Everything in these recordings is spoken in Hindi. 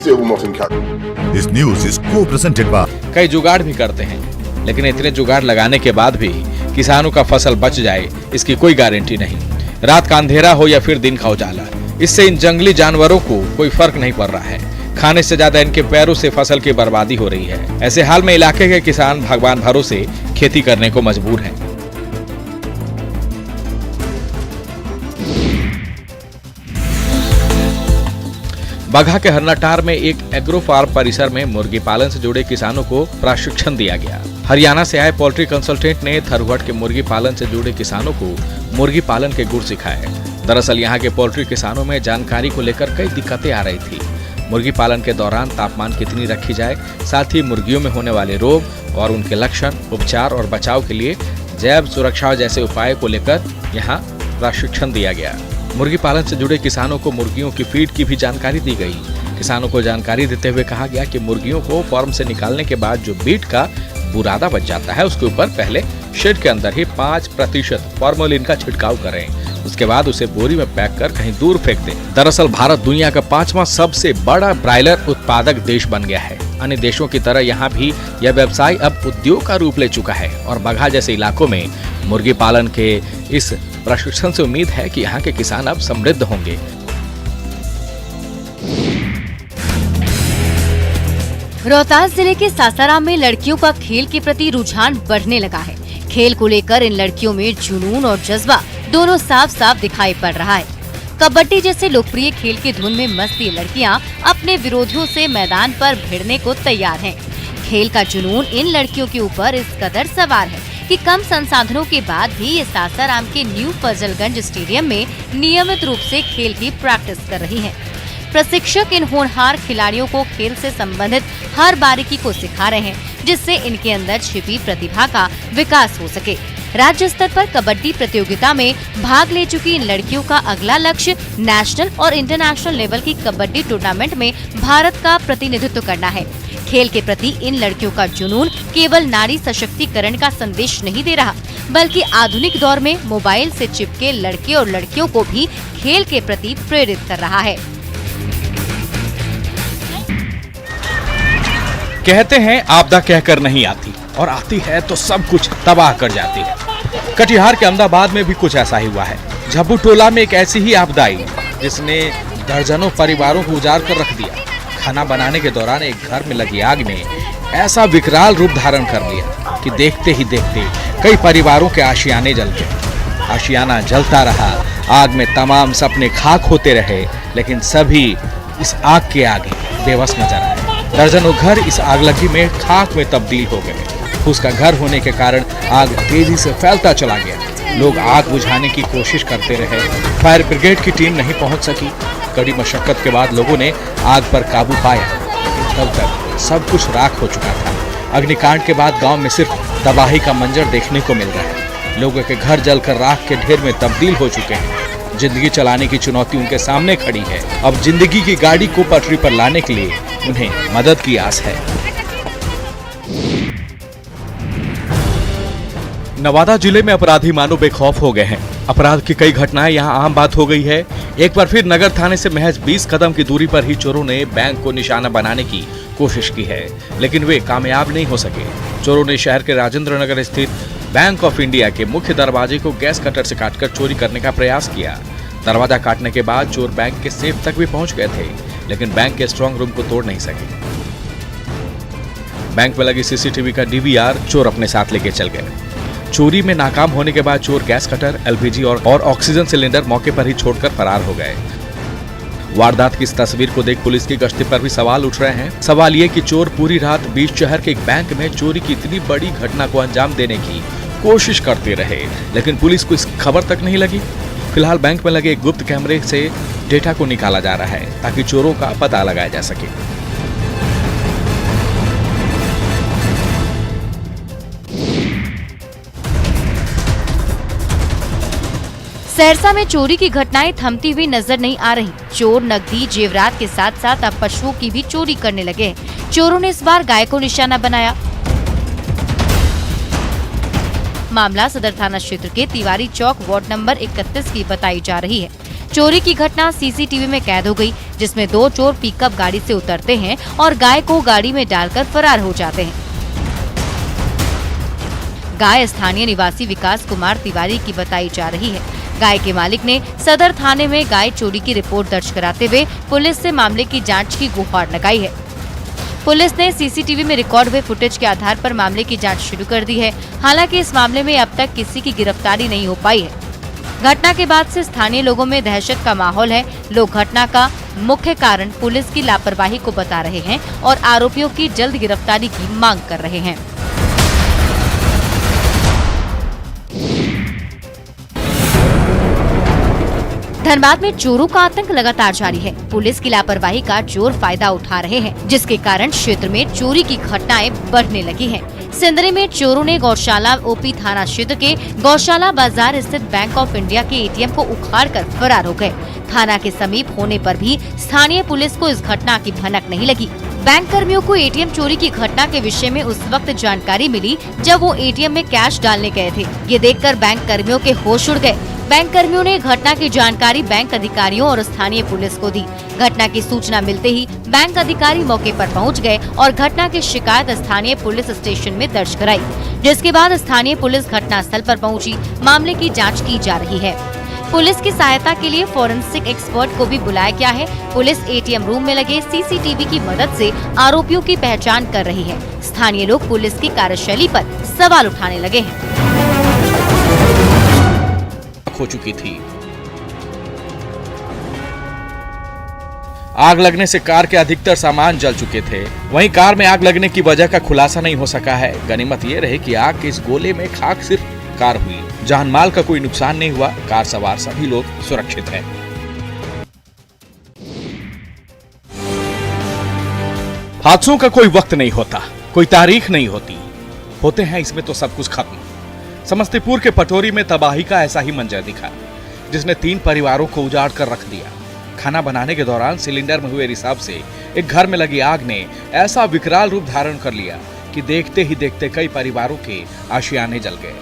This news is co-presented by कई जुगाड़ भी करते हैं, लेकिन इतने जुगाड़ लगाने के बाद भी किसानों का फसल बच जाए इसकी कोई गारंटी नहीं। रात का अंधेरा हो या फिर दिन का उजाला, इससे इन जंगली जानवरों को कोई फर्क नहीं पड़ रहा है। खाने से ज्यादा इनके पैरों से फसल की बर्बादी हो रही है। ऐसे हाल में इलाके के किसान भगवान भरोसे खेती करने को मजबूर हैं। बगहा के हरनाटार में एक एग्रो फार्म परिसर में मुर्गी पालन से जुड़े किसानों को प्रशिक्षण दिया गया। हरियाणा से आए पोल्ट्री कंसल्टेंट ने थरवट के मुर्गी पालन से जुड़े किसानों को मुर्गी पालन के गुर सिखाए। दरअसल यहाँ के पोल्ट्री किसानों में जानकारी को लेकर कई दिक्कतें आ रही थी। मुर्गी पालन के दौरान तापमान कितनी रखी जाए, साथ ही मुर्गियों में होने वाले रोग और उनके लक्षण, उपचार और बचाव के लिए जैव सुरक्षा जैसे उपाय को लेकर यहाँ प्रशिक्षण दिया गया। मुर्गी पालन से जुड़े किसानों को मुर्गियों की फीड की भी जानकारी दी गई। किसानों को जानकारी देते हुए कहा गया कि मुर्गियों को फार्म से निकालने के बाद जो बीट का बुरादा बच जाता है, उसके ऊपर पहले शेड के अंदर ही 5% फॉर्मोलिन का छिड़काव करें। उसके बाद उसे बोरी में पैक कर कहीं दूर फेंक दें। दरअसल भारत दुनिया का 5वां सबसे बड़ा ब्रायलर उत्पादक देश बन गया है। अन्य देशों की तरह यहाँ भी यह व्यवसाय अब उद्योग का रूप ले चुका है और बगहा जैसे इलाकों में मुर्गी पालन के इस प्रशिक्षण से उम्मीद है कि यहाँ के किसान अब समृद्ध होंगे। रोहतास जिले के सासाराम में लड़कियों का खेल के प्रति रुझान बढ़ने लगा है। खेल को लेकर इन लड़कियों में जुनून और जज्बा दोनों साफ साफ दिखाई पड़ रहा है। कबड्डी जैसे लोकप्रिय खेल की धुन में मस्त ये लड़कियां अपने विरोधियों से मैदान पर भिड़ने को तैयार हैं। खेल का जुनून इन लड़कियों के ऊपर इस कदर सवार है कि कम संसाधनों के बाद भी ये सासाराम के न्यू फजलगंज स्टेडियम में नियमित रूप से खेल की प्रैक्टिस कर रही हैं। प्रशिक्षक इन होनहार खिलाड़ियों को खेल से संबंधित हर बारीकी को सिखा रहे हैं, जिससे इनके अंदर छिपी प्रतिभा का विकास हो सके। राज्य स्तर पर कबड्डी प्रतियोगिता में भाग ले चुकी इन लड़कियों का अगला लक्ष्य नेशनल और इंटरनेशनल लेवल की कबड्डी टूर्नामेंट में भारत का प्रतिनिधित्व करना है। खेल के प्रति इन लड़कियों का जुनून केवल नारी सशक्तिकरण का संदेश नहीं दे रहा, बल्कि आधुनिक दौर में मोबाइल से चिपके लड़के और लड़कियों को भी खेल के प्रति प्रेरित कर रहा है। कहते हैं आपदा कहकर नहीं आती, और आती है तो सब कुछ तबाह कर जाती है। कटिहार के अहमदाबाद में भी कुछ ऐसा ही हुआ है। झब्बू टोला में एक ऐसी ही आपदा आई जिसने दर्जनों परिवारों को उजाड़ कर रख दिया। खाना बनाने के दौरान एक घर में लगी आग ने ऐसा विकराल रूप धारण कर लिया कि देखते ही देखते कई परिवारों के आशियाने जल गए। आशियाना जलता रहा, आग में तमाम सपने खाक होते रहे, लेकिन सभी इस आग के आगे बेबस नजर आए। दर्जनों घर इस आगलगी में खाक में तब्दील हो गए। फूस का घर होने के कारण आग तेजी से फैलता चला गया। लोग आग बुझाने की कोशिश करते रहे, फायर ब्रिगेड की टीम नहीं पहुंच सकी। कड़ी मशक्कत के बाद लोगों ने आग पर काबू पाया, लेकिन तब तक सब कुछ राख हो चुका था। अग्निकांड के बाद गांव में सिर्फ तबाही का मंजर देखने को मिल रहा है। लोगों के घर जलकर राख के ढेर में तब्दील हो चुके हैं। जिंदगी चलाने की चुनौती उनके सामने खड़ी है। अब जिंदगी की गाड़ी को पटरी पर लाने के लिए उन्हें मदद की आस है। नवादा जिले में अपराधी मानो बेखौफ हो गए हैं। अपराध की कई घटनाएं यहां आम बात हो गई है। एक बार फिर नगर थाने से महज 20 कदम की दूरी पर ही चोरों ने बैंक को निशाना बनाने की कोशिश की है, लेकिन वे कामयाब नहीं हो सके। चोरों ने शहर के राजेंद्र नगर स्थित बैंक ऑफ इंडिया के मुख्य दरवाजे को गैस कटर से काटकर चोरी करने का प्रयास किया। दरवाजा काटने के बाद चोर बैंक के सेफ तक भी पहुंच गए थे, लेकिन बैंक के स्ट्रांग रूम को तोड़ नहीं सके। बैंक में लगी सीसीटीवी का डीवीआर चोर अपने साथ लेके चल गए। चोरी में नाकाम होने के बाद चोर गैस कटर, एलपीजी और ऑक्सीजन सिलेंडर मौके पर ही छोड़कर फरार हो गए। वारदात की इस तस्वीर को देख पुलिस की गश्ती पर भी सवाल उठ रहे हैं। सवाल ये कि चोर पूरी रात बीच शहर के एक बैंक में चोरी की इतनी बड़ी घटना को अंजाम देने की कोशिश करते रहे, लेकिन पुलिस को इसकी खबर तक नहीं लगी। फिलहाल बैंक में लगे एक गुप्त कैमरे से डेटा को निकाला जा रहा है ताकि चोरों का पता लगाया जा सके। सहरसा में चोरी की घटनाएं थमती हुई नजर नहीं आ रही। चोर नकदी, जेवरात के साथ साथ अब पशुओं की भी चोरी करने लगे। चोरों ने इस बार गाय को निशाना बनाया। मामला सदर थाना क्षेत्र के तिवारी चौक वार्ड नंबर 31 की बताई जा रही है। चोरी की घटना सीसीटीवी में कैद हो गई, जिसमें 2 चोर पिकअप गाड़ी से उतरते हैं और गाय को गाड़ी में डालकर फरार हो जाते हैं। गाय स्थानीय निवासी विकास कुमार तिवारी की बताई जा रही है। गाय के मालिक ने सदर थाने में गाय चोरी की रिपोर्ट दर्ज कराते हुए पुलिस से मामले की जांच की गुहार लगाई है। पुलिस ने सीसीटीवी में रिकॉर्ड हुए फुटेज के आधार पर मामले की जांच शुरू कर दी है। हालांकि इस मामले में अब तक किसी की गिरफ्तारी नहीं हो पाई है। घटना के बाद से स्थानीय लोगों में दहशत का माहौल है। लोग घटना का मुख्य कारण पुलिस की लापरवाही को बता रहे हैं और आरोपियों की जल्द गिरफ्तारी की मांग कर रहे हैं। धनबाद में चोरों का आतंक लगातार जारी है। पुलिस की लापरवाही का चोर फायदा उठा रहे हैं, जिसके कारण क्षेत्र में चोरी की घटनाएं बढ़ने लगी हैं। सिंदरी में चोरों ने गौशाला ओपी थाना क्षेत्र के गौशाला बाजार स्थित बैंक ऑफ इंडिया के एटीएम को उखाड़कर फरार हो गए। थाना के समीप होने पर भी स्थानीय पुलिस को इस घटना की भनक नहीं लगी। बैंक कर्मियों को एटीएम चोरी की घटना के विषय में उस वक्त जानकारी मिली जब वो एटीएम में कैश डालने गए थे। ये देखकर बैंक कर्मियों के होश उड़ गए। बैंक कर्मियों ने घटना की जानकारी बैंक अधिकारियों और स्थानीय पुलिस को दी। घटना की सूचना मिलते ही बैंक अधिकारी मौके पर पहुंच गए और घटना की शिकायत स्थानीय पुलिस स्टेशन में दर्ज कराई, जिसके बाद स्थानीय पुलिस घटनास्थल पर पहुंची। मामले की जांच की जा रही है। पुलिस की सहायता के लिए फोरेंसिक एक्सपर्ट को भी बुलाया गया है। पुलिस एटीएम रूम में लगे सीसीटीवी की मदद से आरोपियों की पहचान कर रही है। स्थानीय लोग पुलिस की कार्यशैली पर सवाल उठाने लगे हैं। हो चुकी थी। आग लगने से कार के अधिकतर सामान जल चुके थे। वहीं कार में आग लगने की वजह का खुलासा नहीं हो सका है। गनीमत ये रहे कि आग के इस गोले में खाक सिर्फ कार हुई। जान माल का कोई नुकसान नहीं हुआ। कार सवार सभी लोग सुरक्षित हैं। हादसों का कोई वक्त नहीं होता, कोई तारीख नहीं होती, होते हैं इसमें तो सब कुछ खत्म। समस्तीपुर के पटोरी में तबाही का ऐसा ही मंजर दिखा, जिसने 3 परिवारों को उजाड़ कर रख दिया। खाना बनाने के दौरान सिलेंडर में हुए रिसाव से एक घर में लगी आग ने ऐसा विकराल रूप धारण कर लिया कि देखते ही देखते कई परिवारों के आशियाने जल गए।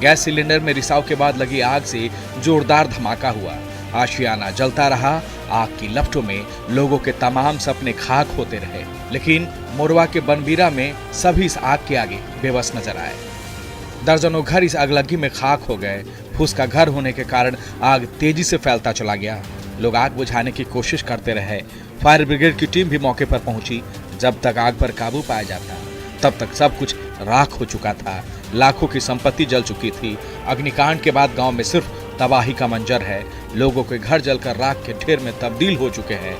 गैस सिलेंडर में रिसाव के बाद लगी आग से जोरदार धमाका हुआ। आशियाना जलता रहा। आग की लपटों में लोगों के तमाम सपने खाक होते रहे। लेकिन मोरवा के बनबीरा में सभी इस आग के आगे बेबस नजर आए। दर्जनों घर इस आगलगी में खाक हो गए। फूस का घर होने के कारण आग तेजी से फैलता चला गया। लोग आग बुझाने की कोशिश करते रहे। फायर ब्रिगेड की टीम भी मौके पर पहुंची। जब तक आग पर काबू पाया जाता तब तक सब कुछ राख हो चुका था। लाखों की संपत्ति जल चुकी थी। अग्निकांड के बाद गांव में सिर्फ तबाही का मंजर है। लोगों के घर जलकर राख के ढेर में तब्दील हो चुके हैं।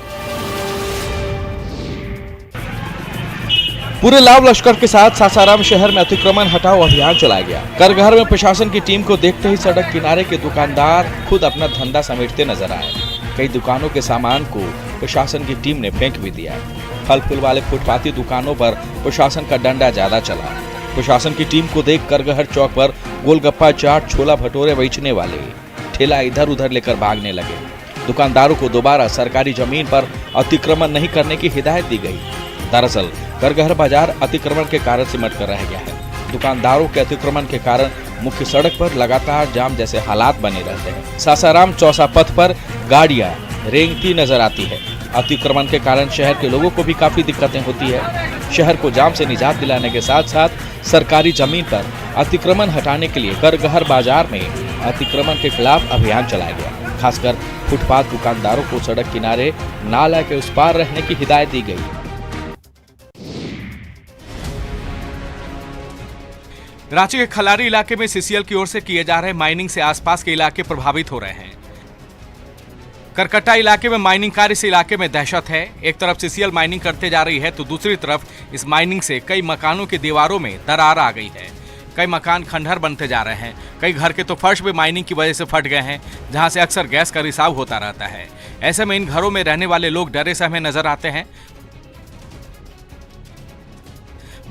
पूरे लाव लश्कर के साथ सासाराम शहर में अतिक्रमण हटाओ अभियान चलाया गया। करगहर में प्रशासन की टीम को देखते ही सड़क किनारे के दुकानदार खुद अपना धंधा समेटते नजर आए। कई दुकानों के सामान को प्रशासन की टीम ने फेंक भी दिया। फल फूल वाले फुटपाती दुकानों पर प्रशासन का डंडा ज्यादा चला। प्रशासन की टीम को देख करगहर चौक पर गोलगप्पा, चाट, छोला भटूरे बेचने वाले ठेला इधर उधर लेकर भागने लगे। दुकानदारों को दोबारा सरकारी जमीन पर अतिक्रमण नहीं करने की हिदायत दी गई। दरअसल करगहर बाजार अतिक्रमण के कारण सिमट कर रह गया है। दुकानदारों के अतिक्रमण के कारण मुख्य सड़क पर लगातार जाम जैसे हालात बने रहते हैं। सासाराम चौसा पथ पर गाड़ियां रेंगती नजर आती है। अतिक्रमण के कारण शहर के लोगों को भी काफी दिक्कतें होती है। शहर को जाम से निजात दिलाने के साथ साथ सरकारी जमीन पर अतिक्रमण हटाने के लिए करगहर बाजार में अतिक्रमण के खिलाफ अभियान चलाया गया। खासकर फुटपाथ दुकानदारों को सड़क किनारे नाला के उस पार रहने की हिदायत दी गई। रांची के खलारी इलाके में सीसीएल की ओर से किए जा रहे माइनिंग से आसपास के इलाके प्रभावित हो रहे हैं। करकट्टा इलाके में माइनिंग कार्य से इलाके में दहशत है। एक तरफ सीसीएल माइनिंग करते जा रही है तो दूसरी तरफ इस माइनिंग से कई मकानों की दीवारों में दरार आ गई है। कई मकान खंडहर बनते जा रहे हैं। कई घर के तो फर्श भी माइनिंग की वजह से फट गए हैं, जहां से अक्सर गैस का रिसाव होता रहता है। ऐसे में इन घरों में रहने वाले लोग डरे सहमे नजर आते हैं।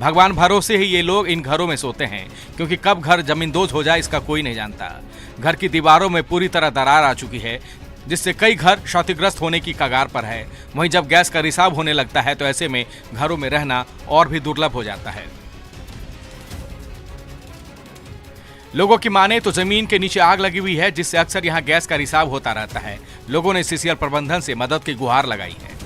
भगवान भरोसे ही ये लोग इन घरों में सोते हैं, क्योंकि कब घर जमींदोज हो जाए इसका कोई नहीं जानता। घर की दीवारों में पूरी तरह दरार आ चुकी है, जिससे कई घर क्षतिग्रस्त होने की कगार पर है। वहीं जब गैस का रिसाव होने लगता है तो ऐसे में घरों में रहना और भी दुर्लभ हो जाता है। लोगों की माने तो जमीन के नीचे आग लगी हुई है, जिससे अक्सर यहाँ गैस का रिसाव होता रहता है। लोगों ने सीसीएल प्रबंधन से मदद की गुहार लगाई है।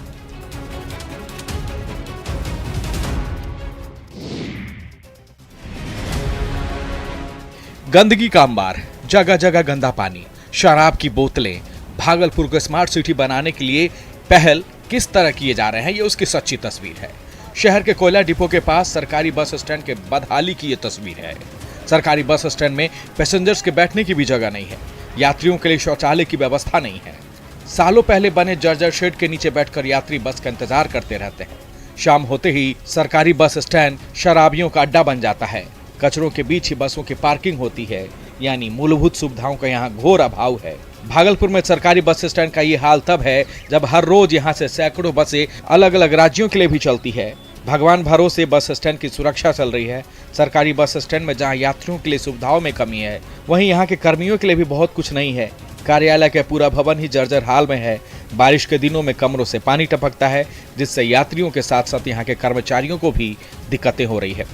गंदगी का अंबार, जगह जगह गंदा पानी, शराब की बोतलें। भागलपुर को स्मार्ट सिटी बनाने के लिए पहल किस तरह किए जा रहे हैं, ये उसकी सच्ची तस्वीर है। शहर के कोयला डिपो के पास सरकारी बस स्टैंड के बदहाली की ये तस्वीर है। सरकारी बस स्टैंड में पैसेंजर्स के बैठने की भी जगह नहीं है, यात्रियों के लिए शौचालय की व्यवस्था नहीं है। सालों पहले बने जर्जर शेड के नीचे बैठकर यात्री बस का इंतजार करते रहते हैं। शाम होते ही सरकारी बस स्टैंड शराबियों का अड्डा बन जाता है। कचरों के बीच ही बसों की पार्किंग होती है, यानी मूलभूत सुविधाओं का यहाँ घोर अभाव है। भागलपुर में सरकारी बस स्टैंड का ये हाल तब है जब हर रोज यहाँ से सैकड़ों बसें अलग अलग राज्यों के लिए भी चलती है। भगवान भरोसे बस स्टैंड की सुरक्षा चल रही है। सरकारी बस स्टैंड में जहाँ यात्रियों के लिए सुविधाओं में कमी है, वहीं यहाँ के कर्मियों के लिए भी बहुत कुछ नहीं है। कार्यालय का पूरा भवन ही जर्जर हाल में है। बारिश के दिनों में कमरों से पानी टपकता है, जिससे यात्रियों के साथ साथ यहाँ के कर्मचारियों को भी दिक्कतें हो रही है।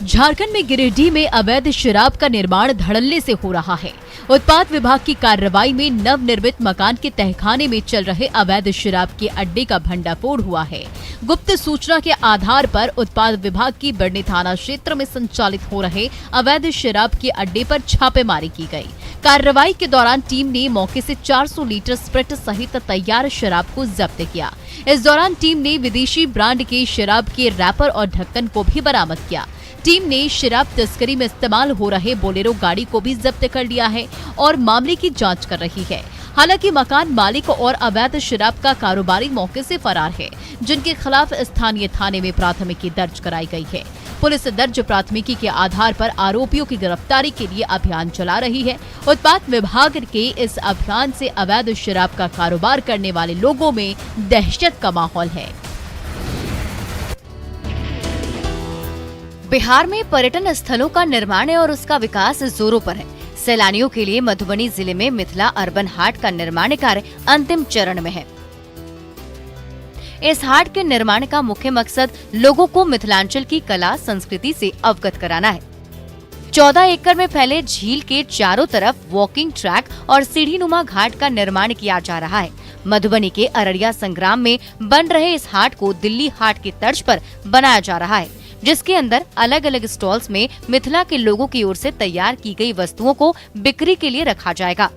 झारखंड में गिरिडीह में अवैध शराब का निर्माण धड़ल्ले से हो रहा है। उत्पाद विभाग की कार्रवाई में नवनिर्मित मकान के तहखाने में चल रहे अवैध शराब के अड्डे का भंडाफोड़ हुआ है। गुप्त सूचना के आधार पर उत्पाद विभाग की बड़नी थाना क्षेत्र में संचालित हो रहे अवैध शराब के अड्डे पर छापेमारी की गई। कार्रवाई के दौरान टीम ने मौके से 400 लीटर स्प्रिट सहित तैयार शराब को जब्त किया। इस दौरान टीम ने विदेशी ब्रांड के शराब के रैपर और ढक्कन को भी बरामद किया। टीम ने शराब तस्करी में इस्तेमाल हो रहे बोलेरो गाड़ी को भी जब्त कर लिया है और मामले की जांच कर रही है। हालांकि मकान मालिक और अवैध शराब का कारोबारी मौके से फरार है, जिनके खिलाफ स्थानीय थाने में प्राथमिकी दर्ज कराई गई है। पुलिस दर्ज प्राथमिकी के आधार पर आरोपियों की गिरफ्तारी के लिए अभियान चला रही है। उत्पाद विभाग के इस अभियान से अवैध शराब का कारोबार करने वाले लोगों में दहशत का माहौल है। बिहार में पर्यटन स्थलों का निर्माण और उसका विकास जोरों पर है। सैलानियों के लिए मधुबनी जिले में मिथिला अर्बन हाट का निर्माण कार्य अंतिम चरण में है। इस हाट के निर्माण का मुख्य मकसद लोगों को मिथिलांचल की कला संस्कृति से अवगत कराना है। 14 एकड़ में फैले झील के चारों तरफ वॉकिंग ट्रैक और सीढ़ीनुमा घाट का निर्माण किया जा रहा है। मधुबनी के अररिया संग्राम में बन रहे इस हाट को दिल्ली हाट की तर्ज पर बनाया जा रहा है, जिसके अंदर अलग अलग स्टॉल्स में मिथिला के लोगों की ओर से तैयार की गई वस्तुओं को बिक्री के लिए रखा जाएगा।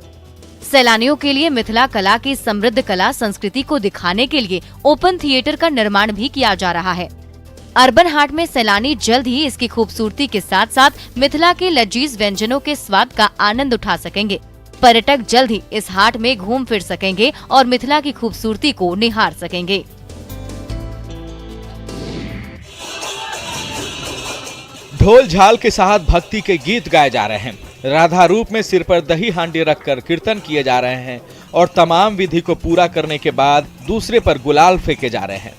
सैलानियों के लिए मिथिला कला की समृद्ध कला संस्कृति को दिखाने के लिए ओपन थिएटर का निर्माण भी किया जा रहा है। अर्बन हाट में सैलानी जल्द ही इसकी खूबसूरती के साथ साथ मिथिला के लजीज व्यंजनों के स्वाद का आनंद उठा सकेंगे। पर्यटक जल्द ही इस हाट में घूम फिर सकेंगे और मिथिला की खूबसूरती को निहार सकेंगे। ढोल झाल के साथ भक्ति के गीत गाए जा रहे हैं। राधा रूप में सिर पर दही हांडी रखकर कीर्तन किए जा रहे हैं और तमाम विधि को पूरा करने के बाद दूसरे पर गुलाल फेंके जा रहे हैं।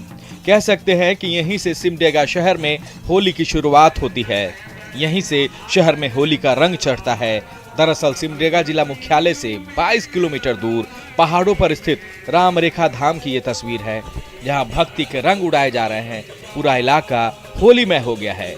कह सकते हैं कि यहीं से सिमडेगा शहर में होली की शुरुआत होती है। यहीं से शहर में होली का रंग चढ़ता है। दरअसल सिमडेगा जिला मुख्यालय से 22 किलोमीटर दूर पहाड़ों पर स्थित राम रेखा धाम की ये तस्वीर है, जहां भक्ति के रंग उड़ाए जा रहे हैं। पूरा इलाका होलीमय हो गया है।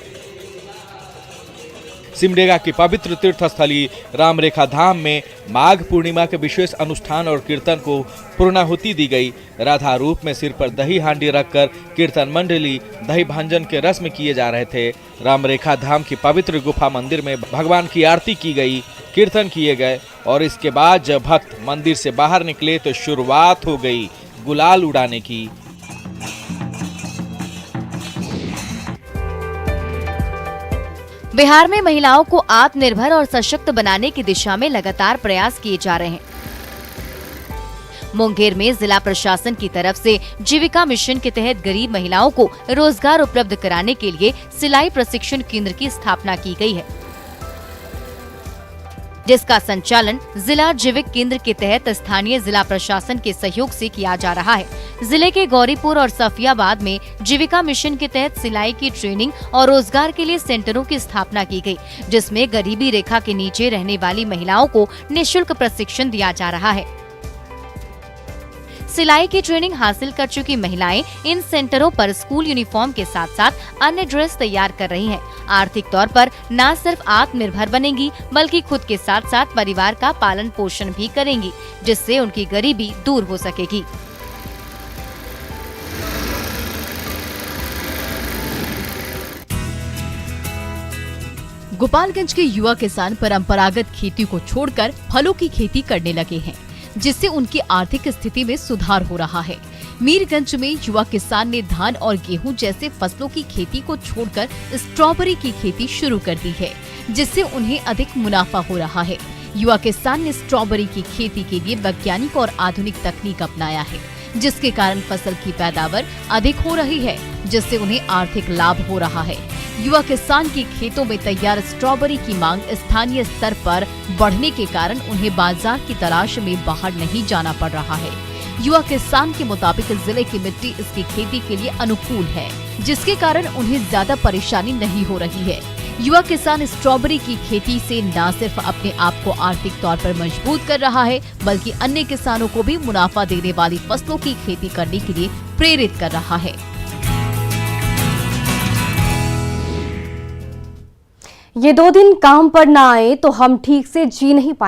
सिमडेगा की पवित्र तीर्थस्थली राम रेखा धाम में माघ पूर्णिमा के विशेष अनुष्ठान और कीर्तन को पूर्णाहुति दी गई। राधा रूप में सिर पर दही हांडी रखकर कीर्तन मंडली दही भांजन के रस्म किए जा रहे थे। राम रेखा धाम की पवित्र गुफा मंदिर में भगवान की आरती की गई, कीर्तन किए गए और इसके बाद जब भक्त मंदिर से बाहर निकले तो शुरुआत हो गई गुलाल उड़ाने की। बिहार में महिलाओं को आत्मनिर्भर और सशक्त बनाने की दिशा में लगातार प्रयास किए जा रहे हैं। मुंगेर में जिला प्रशासन की तरफ से जीविका मिशन के तहत गरीब महिलाओं को रोजगार उपलब्ध कराने के लिए सिलाई प्रशिक्षण केंद्र की स्थापना की गई है, जिसका संचालन जिला जीविक केंद्र के तहत स्थानीय जिला प्रशासन के सहयोग से किया जा रहा है। जिले के गौरीपुर और सफियाबाद में जीविका मिशन के तहत सिलाई की ट्रेनिंग और रोजगार के लिए सेंटरों की स्थापना की गई, जिसमें गरीबी रेखा के नीचे रहने वाली महिलाओं को निःशुल्क प्रशिक्षण दिया जा रहा है। सिलाई की ट्रेनिंग हासिल कर चुकी महिलाएं इन सेंटरों पर स्कूल यूनिफॉर्म के साथ साथ अन्य ड्रेस तैयार कर रही हैं। आर्थिक तौर पर न सिर्फ आत्मनिर्भर बनेंगी बल्कि खुद के साथ साथ परिवार का पालन पोषण भी करेंगी, जिससे उनकी गरीबी दूर हो सकेगी। गोपालगंज के युवा किसान परंपरागत खेती को छोड़कर फलों की खेती करने लगे हैं, जिससे उनकी आर्थिक स्थिति में सुधार हो रहा है। मीरगंज में युवा किसान ने धान और गेहूं जैसे फसलों की खेती को छोड़कर स्ट्रॉबेरी की खेती शुरू कर दी है, जिससे उन्हें अधिक मुनाफा हो रहा है। युवा किसान ने स्ट्रॉबेरी की खेती के लिए वैज्ञानिक और आधुनिक तकनीक अपनाया है, जिसके कारण फसल की पैदावार अधिक हो रही है, जिससे उन्हें आर्थिक लाभ हो रहा है। युवा किसान की खेतों में तैयार स्ट्रॉबेरी की मांग स्थानीय स्तर पर बढ़ने के कारण उन्हें बाजार की तलाश में बाहर नहीं जाना पड़ रहा है। युवा किसान के मुताबिक जिले की मिट्टी इसकी खेती के लिए अनुकूल है, जिसके कारण उन्हें ज्यादा परेशानी नहीं हो रही है। युवा किसान स्ट्रॉबेरी की खेती से न सिर्फ अपने आप को आर्थिक तौर पर मजबूत कर रहा है, बल्कि अन्य किसानों को भी मुनाफा देने वाली फसलों की खेती करने के लिए प्रेरित कर रहा है। ये 2 दिन काम पर ना आए तो हम ठीक से जी नहीं पाएंगे।